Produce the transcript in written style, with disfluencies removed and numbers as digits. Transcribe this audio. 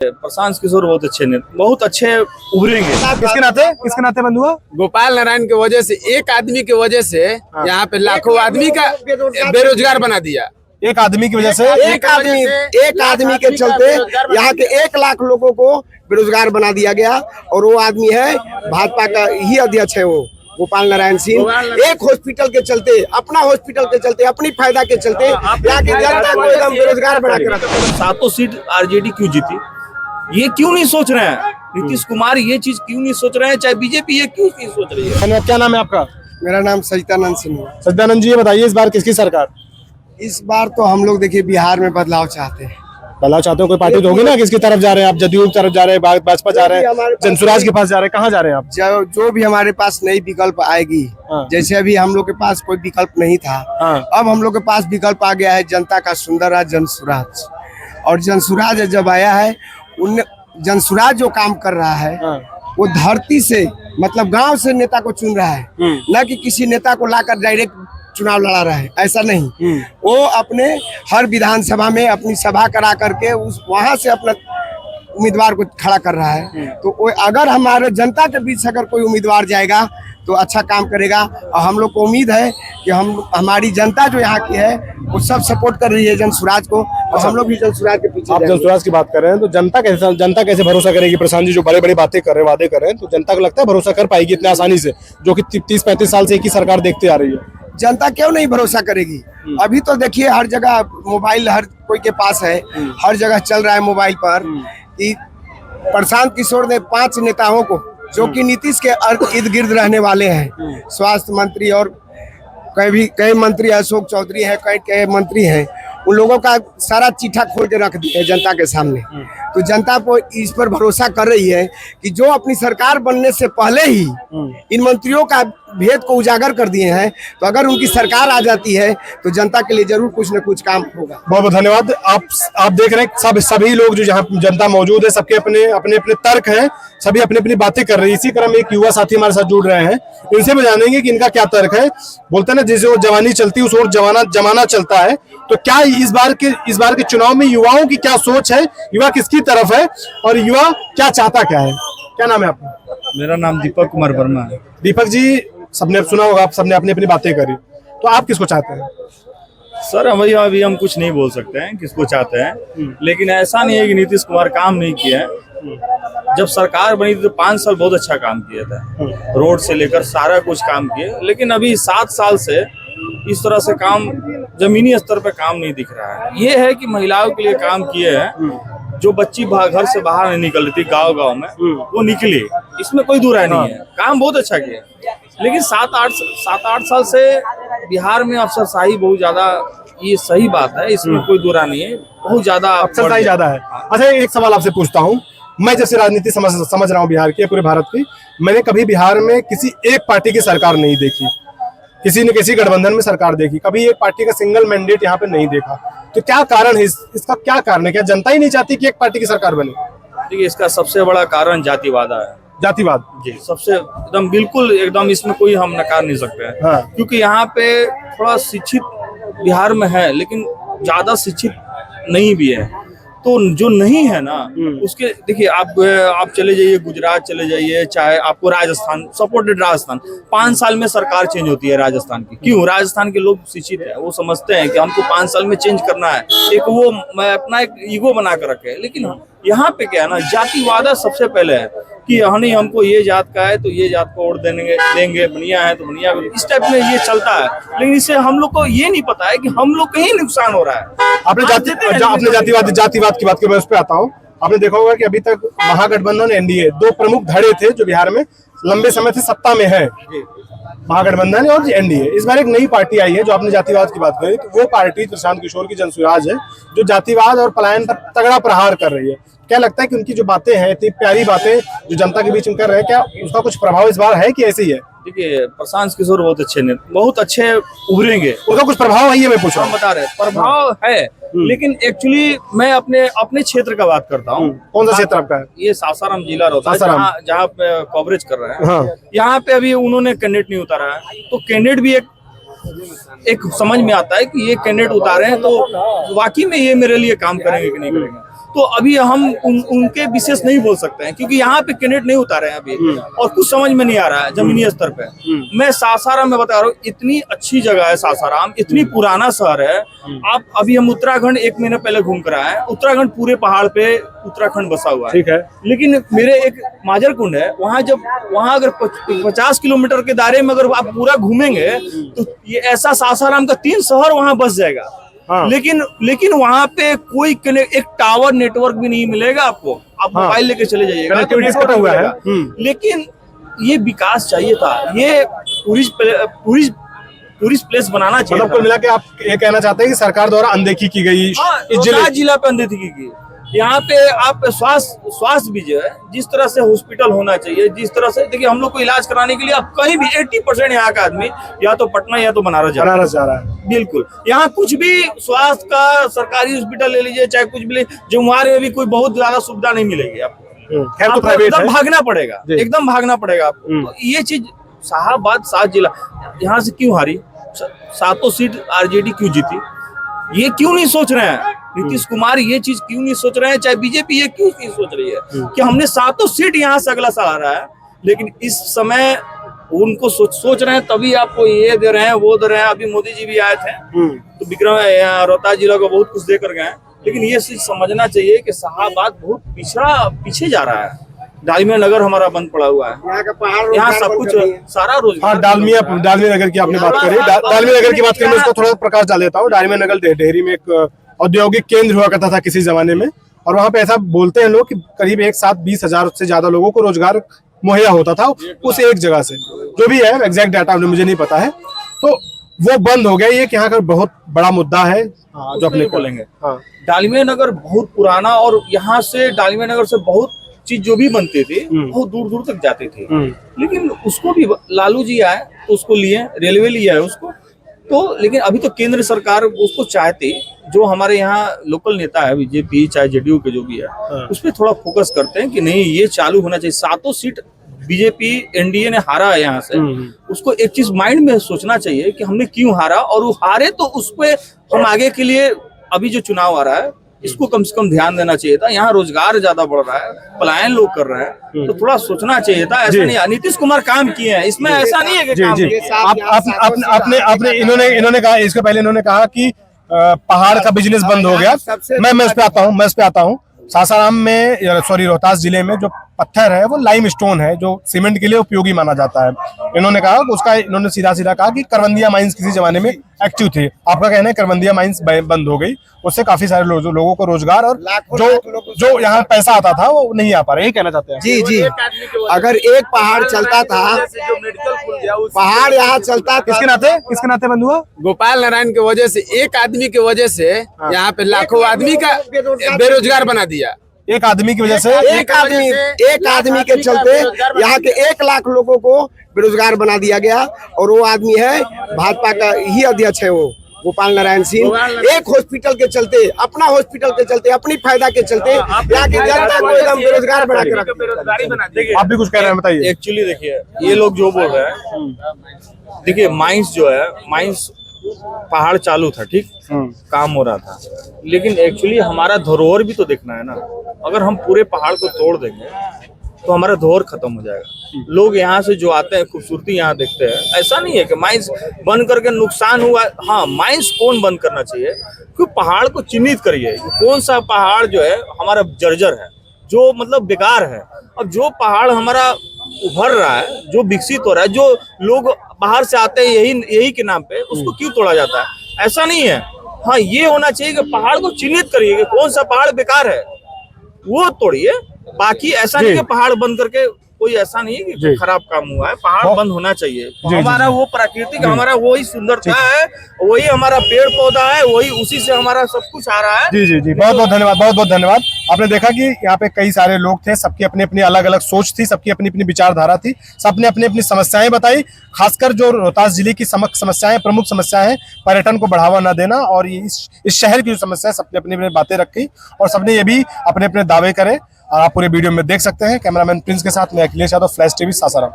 प्रशांत किशोर बहुत अच्छे उभरेंगे। किसके नाते बंद हुआ? गोपाल नारायण की वजह से, एक आदमी की वजह से यहाँ पे लाखों आदमी का बेरोजगार बना दिया। एक आदमी की वजह से, एक आदमी के चलते यहाँ के 1 लाख लोगों को बेरोजगार बना दिया गया। और वो आदमी है भाजपा का ही अध्यक्ष है, वो गोपाल नारायण सिंह। एक हॉस्पिटल के चलते, अपना हॉस्पिटल के चलते, अपनी फायदा के चलते यहाँ की जनता को एकदम बेरोजगार बना के रखा। 7 सीट आरजेडी क्यों जीती, ये क्यों नहीं सोच रहे हैं? नीतीश कुमार ये चीज क्यों नहीं सोच रहे हैं? चाहे बीजेपी ये क्यों नहीं सोच रही है? क्या नाम है आपका? मेरा नाम सचिदानंद सिंह है। सचिदानंद जी, ये बताइए इस बार किसकी सरकार? इस बार तो हम लोग देखिए बिहार में बदलाव चाहते हैं। बदलाव चाहते हो? कोई पार्टी तो होगी ना? किसकी तरफ जा रहे हैं आप? जदयू की तरफ जा रहे हैं, भाजपा जा रहे हैं, जनसुराज के पास जा रहे हैं, कहाँ जा रहे हैं आप? जो भी हमारे पास नई विकल्प आएगी, जैसे अभी हम लोग के पास कोई विकल्प नहीं था, अब हम लोग के पास विकल्प आ गया है जनता का सुंदर राज जनसुराज। और जनसुराज जब आया है, उन जनसुराज जो काम कर रहा है वो धरती से, मतलब गांव से नेता को चुन रहा है, न कि किसी नेता को लाकर डायरेक्ट चुनाव लड़ा रहा है, ऐसा नहीं। वो अपने हर विधानसभा में अपनी सभा करा करके उस वहां से अपना उम्मीदवार को खड़ा कर रहा है। तो अगर हमारे जनता के बीच अगर कोई उम्मीदवार जाएगा तो अच्छा काम करेगा। और हम लोग को उम्मीद है कि हमारी जनता जो यहाँ की है वो सब सपोर्ट कर रही है जनसुराज को, और हम लोग भी जनसुराज के पीछे। आप जनसुराज की बात कर रहे हैं तो जनता कैसे भरोसा करेगी? प्रशांत जी जो बड़े बड़ी बातें कर रहे हैं, वादे कर रहे हैं, तो जनता को लगता है भरोसा कर पाएगी इतनी आसानी से, जो कि 30-35 साल से एक ही सरकार देखती आ रही है? जनता क्यों नहीं भरोसा करेगी? अभी तो देखिए हर जगह मोबाइल हर कोई के पास है, हर जगह चल रहा है मोबाइल पर कि प्रशांत किशोर ने 5 नेताओं को, जो कि नीतीश के इर्द गिर्द रहने वाले हैं, स्वास्थ्य मंत्री और कई मंत्री, अशोक चौधरी है, कई मंत्री हैं, उन लोगों का सारा चिट्ठा खोल के रख दिया है जनता के सामने। तो जनता को इस पर भरोसा कर रही है कि जो अपनी सरकार बनने से पहले ही इन मंत्रियों का भेद को उजागर कर दिए हैं, तो अगर उनकी सरकार आ जाती है तो जनता के लिए जरूर कुछ न कुछ काम होगा। बहुत बहुत धन्यवाद। आप देख रहे हैं सभी लोग जो जहाँ जनता मौजूद है, सबके अपने अपने तर्क हैं, सभी अपनी अपनी बातें कर रही है। इसी क्रम एक युवा साथी हमारे साथ जुड़ रहे हैं, इनसे भी जानेंगे कि इनका क्या तर्क है। बोलते हैं ना, जिस ओर जवानी चलती है उस ओर जमाना चलता है। तो क्या इस बार के चुनाव में युवाओं की क्या सोच है, युवा किसकी तरफ है और युवा क्या चाहता क्या है? क्या नाम है आपका? मेरा नाम दीपक कुमार वर्मा है। दीपक जी, सबने सुना होगा, आप सबने अपनी अपनी बातें करी, तो आप किसको चाहते हैं? सर अभी हम कुछ नहीं बोल सकते हैं किसको चाहते हैं, लेकिन ऐसा नहीं है कि नीतीश कुमार काम नहीं किया है। जब सरकार बनी थी तो 5 साल बहुत अच्छा काम किया था, रोड से लेकर सारा कुछ काम किया। लेकिन अभी 7 साल से इस तरह से काम जमीनी स्तर पे काम नहीं दिख रहा है। ये है कि महिलाओं के लिए काम किए हैं, जो बच्ची घर से बाहर नहीं निकल रही थी गांव में, वो निकली, इसमें कोई दुराय नहीं है। काम बहुत अच्छा किया, लेकिन 7-8 साल से बिहार में अफसरशाही बहुत ज्यादा, ये सही बात है, इसमें कोई दुरा नहीं है, बहुत ज्यादा अफसरशाही ज्यादा है। अच्छा, एक सवाल आपसे पूछता हूँ। मैं जैसे राजनीति समझ रहा हूँ बिहार की, पूरे भारत की, मैंने कभी बिहार में किसी एक पार्टी की सरकार नहीं देखी, किसी ने किसी गठबंधन में सरकार देखी, कभी एक पार्टी का सिंगल मैंडेट यहाँ पे नहीं देखा। तो क्या कारण है इसका? क्या कारण है? क्या जनता ही नहीं चाहती कि एक पार्टी की सरकार बने? देखिए, इसका सबसे बड़ा कारण जातिवाद है। जातिवाद जी, सबसे एकदम इसमें कोई हम नकार नहीं सकते हैं। हाँ। क्योंकि यहाँ पे थोड़ा शिक्षित बिहार में है, लेकिन ज्यादा शिक्षित नहीं भी है। तो जो नहीं है ना, उसके देखिए, आप चले जाइए, गुजरात चले जाइए, चाहे आपको राजस्थान, सपोर्टेड राजस्थान, 5 साल में सरकार चेंज होती है राजस्थान की। क्यों? राजस्थान के लोग शिक्षित है, वो समझते हैं कि हमको 5 साल में चेंज करना है, एक वो अपना एक ईगो बना कर रखे। लेकिन यहाँ पे क्या है ना, जातिवाद सबसे पहले है कि नहीं, हमको ये जात का है तो ये जात को वोट देंगे, बढ़िया है तो बढ़िया, इस टाइप में ये चलता है। लेकिन इससे हम लोग को ये नहीं पता है कि हम लोग का ही नुकसान हो रहा है। आपने जातिवाद की बात की, मैं उस पर आता हूँ। आपने देखा होगा कि अभी तक महागठबंधन, एनडीए, 2 प्रमुख धड़े थे जो बिहार में लंबे समय से सत्ता में है, महागठबंधन और एनडीए। इस बार एक नई पार्टी आई है, जो आपने जातिवाद की बात करी, तो वो पार्टी प्रशांत किशोर की जनसुराज है, जो जातिवाद और पलायन पर तगड़ा प्रहार कर रही है। क्या लगता है कि उनकी जो बातें हैं, इतनी प्यारी बातें जो जनता के बीच में कर रहे हैं, क्या उसका कुछ प्रभाव इस बार है कि ऐसे ही है? देखिए, प्रशांत किशोर बहुत अच्छे उभरेंगे, उसका कुछ प्रभाव है, ये मैं पूछ रहा हूँ। हम बता रहे प्रभाव है, लेकिन एक्चुअली मैं अपने क्षेत्र का बात करता हूँ। कौन सा क्षेत्र आपका है? ये सासाराम जिला रहता है, जहाँ पे कवरेज कर रहे हैं। हाँ। यहाँ पे अभी उन्होंने कैंडिडेट नहीं उतारा है, तो कैंडिडेट भी एक समझ में आता है कि ये कैंडिडेट उतारे हैं तो वाकई में ये मेरे लिए काम करेंगे कि नहीं करेंगे। तो अभी हम उनके विशेष नहीं बोल सकते हैं, क्योंकि यहाँ पे कैंडिडेट नहीं उतारे हैं अभी, और कुछ समझ में नहीं आ रहा है जमीनी स्तर पे। मैं सासाराम में बता रहा हूँ, इतनी अच्छी जगह है सासाराम, इतनी पुराना शहर है। आप अभी हम उत्तराखंड 1 महीने पहले घूम कर आए, उत्तराखंड पूरे पहाड़ पे उत्तराखंड बसा हुआ है, ठीक है। लेकिन मेरे एक माजर कुंड है, वहाँ अगर 50 किलोमीटर के दायरे में अगर आप पूरा घूमेंगे तो ये ऐसा सासाराम का 3 शहर वहाँ बस जाएगा। हाँ। लेकिन वहाँ पे कोई एक टावर नेटवर्क भी नहीं मिलेगा आपको। आप मोबाइल लेके चले जाइएगा तो कनेक्टिविटी नेटवर्क कटा हुआ है। मिलेगा। लेकिन ये विकास चाहिए था, ये टूरिस्ट प्लेस बनाना चाहिए। मतलब कुल मिला के आप ये कहना चाहते हैं कि सरकार द्वारा अनदेखी की गई इस जिला पे अनदेखी की गई। यहाँ पे आप स्वास्थ्य भी जो है, जिस तरह से हॉस्पिटल होना चाहिए, जिस तरह से देखिए हम लोग को इलाज कराने के लिए आप कहीं भी 80% यहाँ का आदमी या तो पटना या तो बनारस जा रहा है। बिल्कुल, यहाँ कुछ भी स्वास्थ्य का सरकारी हॉस्पिटल ले लीजिए, चाहे कुछ भी ले, जमुआर में भी कोई बहुत ज्यादा सुविधा नहीं मिलेगी आपको। खैर तो प्राइवेट है, भागना पड़ेगा, एकदम भागना पड़ेगा आपको। तो ये चीज शाहबाद 7 जिला यहाँ से क्यों हारी, 7 सीट आरजेडी क्यों जीती, ये क्यों नहीं सोच रहे हैं नीतीश कुमार, ये चीज क्यों नहीं सोच रहे हैं, चाहे बीजेपी ये क्यों नहीं सोच रही है कि हमने 7 सीट यहाँ से अगला साल आ रहा है। लेकिन इस समय उनको सोच रहे हैं, तभी आपको ये दे रहे हैं, वो दे रहे हैं। अभी मोदी जी भी आए थे तो विक्रम रोहतास जिला को बहुत कुछ दे कर गए, लेकिन ये चीज समझना चाहिए कि शाहबाद बहुत पीछे जा रहा है। डालमिया नगर हमारा बंद पड़ा हुआ है, यहाँ सब कुछ सारा रोजगार। हाँ, डालमिया नगर की आपने बात करी, डालमिया नगर की बात करें, मैं इसको थोड़ा प्रकाश डाल देता हूँ। डालमिया नगर डेहरी में एक औद्योगिक केंद्र हुआ करता था किसी जमाने में, और वहाँ पे ऐसा बोलते हैं लोग कि करीब एक साथ 20,000 से ज्यादा लोगों को रोजगार मुहैया होता था उस एक जगह से। जो भी है एग्जैक्ट डाटा मुझे नहीं पता है, तो वो बंद हो गया। ये यहाँ का बहुत बड़ा मुद्दा है जो अपने बोलेंगे। डालमिया नगर बहुत पुराना, और यहाँ से डालमिया नगर से बहुत चीज जो भी बनती थी बहुत दूर दूर तक जाती थी, लेकिन उसको भी लालू जी आए तो उसको लिए, रेलवे लिया है उसको तो। लेकिन अभी तो केंद्र सरकार उसको चाहती, जो हमारे यहाँ लोकल नेता है बीजेपी चाहे जेडीयू के जो भी है, उस पर थोड़ा फोकस करते हैं कि नहीं ये चालू होना चाहिए। 7 सीट बीजेपी एनडीए ने हारा है यहाँ से, उसको एक चीज माइंड में सोचना चाहिए कि हमने क्यों हारा, और वो हारे तो उस पर हम आगे के लिए अभी जो चुनाव आ रहा है इसको कम से कम ध्यान देना चाहिए था। यहाँ रोजगार ज्यादा बढ़ रहा है, पलायन लोग कर रहे हैं, तो थोड़ा सोचना चाहिए था। ऐसा नहीं, नीतीश कुमार काम किए हैं, इसमें ऐसा नहीं है कि आपने इन्होंने कहा, इसके पहले इन्होंने कहा कि पहाड़ का बिजनेस बंद हो गया। मैं इस पे आता हूँ। सासाराम में, सॉरी रोहतास जिले में जो पत्थर है वो लाइम स्टोन है, जो सीमेंट के लिए उपयोगी माना जाता है। इन्होंने कहा उसका, इन्होंने सीधा कहा कि करवंदिया माइंस किसी जमाने में एक्टिव थे। आपका कहना है करवंदिया माइंस बंद हो गई, उससे काफी सारे लोगों को रोजगार और जो यहाँ पैसा आता था वो नहीं आ पा रहा, यही कहना चाहते हैं। जी, अगर एक पहाड़ चलता था, पहाड़ यहाँ चलता, किसके नाते बंद हुआ? गोपाल नारायण की वजह से, एक आदमी की वजह से यहाँ पे लाखों आदमी का बेरोजगार बना दिया। एक आदमी की वजह से, एक आदमी के चलते यहाँ के 1 लाख लोगों को बेरोजगार बना दिया गया। और वो आदमी है भाजपा का ही अध्यक्ष है, वो गोपाल नारायण सिंह। एक हॉस्पिटल के चलते, अपना हॉस्पिटल के चलते, अपनी फायदा के चलते यहाँ की जनता को एकदम बेरोजगार बना के रखा। आप भी कुछ कह रहे हैं, बताइए। एक्चुअली देखिए ये लोग जो बोल रहे हैं, देखिए माइंस जो है, माइंस पहाड़ चालू था, ठीक काम हो रहा था, लेकिन एक्चुअली हमारा धरोहर भी तो देखना है ना। अगर हम पूरे पहाड़ को तोड़ देंगे तो हमारा धरोहर खत्म हो जाएगा। लोग यहाँ से जो आते हैं खूबसूरती यहाँ देखते हैं। ऐसा नहीं है कि माइंस बंद करके नुकसान हुआ। हाँ, माइंस कौन बंद करना चाहिए, क्योंकि पहाड़ को चिन्हित करिए कौन सा पहाड़ जो है हमारा जर्जर है, जो मतलब बेकार है। अब जो पहाड़ हमारा उभर रहा है, जो विकसित हो रहा है, जो लोग बाहर से आते हैं यही के नाम पे, उसको क्यों तोड़ा जाता है? ऐसा नहीं है। हाँ, ये होना चाहिए कि पहाड़ को चिन्हित करिए कि कौन सा पहाड़ बेकार है, वो तोड़िए। बाकी ऐसा नहीं कि पहाड़ बंद करके, कोई ऐसा नहीं है कि खराब काम हुआ है। पहाड़ बंद होना चाहिए। हमारा वो प्राकृतिक, हमारा वही सुंदरता है, वही हमारा पेड़ पौधा है, वही उसी से हमारा सब कुछ आ रहा है। जी, बहुत बहुत धन्यवाद। आपने देखा कि यहाँ पे कई सारे लोग थे, सबकी अपनी अपनी अलग अलग सोच थी, सबकी अपनी अपनी विचारधारा थी, सबने अपनी अपनी समस्याएं बताई। खासकर जो रोहतास जिले की समस्याएं, प्रमुख समस्याएं हैं, पर्यटन को बढ़ावा न देना, और ये इस शहर की जो समस्या है, सबने अपनी अपनी बातें रखी और सबने ये भी अपने अपने दावे करे। आप पूरे वीडियो में देख सकते हैं। कैमरामैन प्रिंस के साथ मैं अखिलेश यादव, फ्लैश टीवी, सासाराम।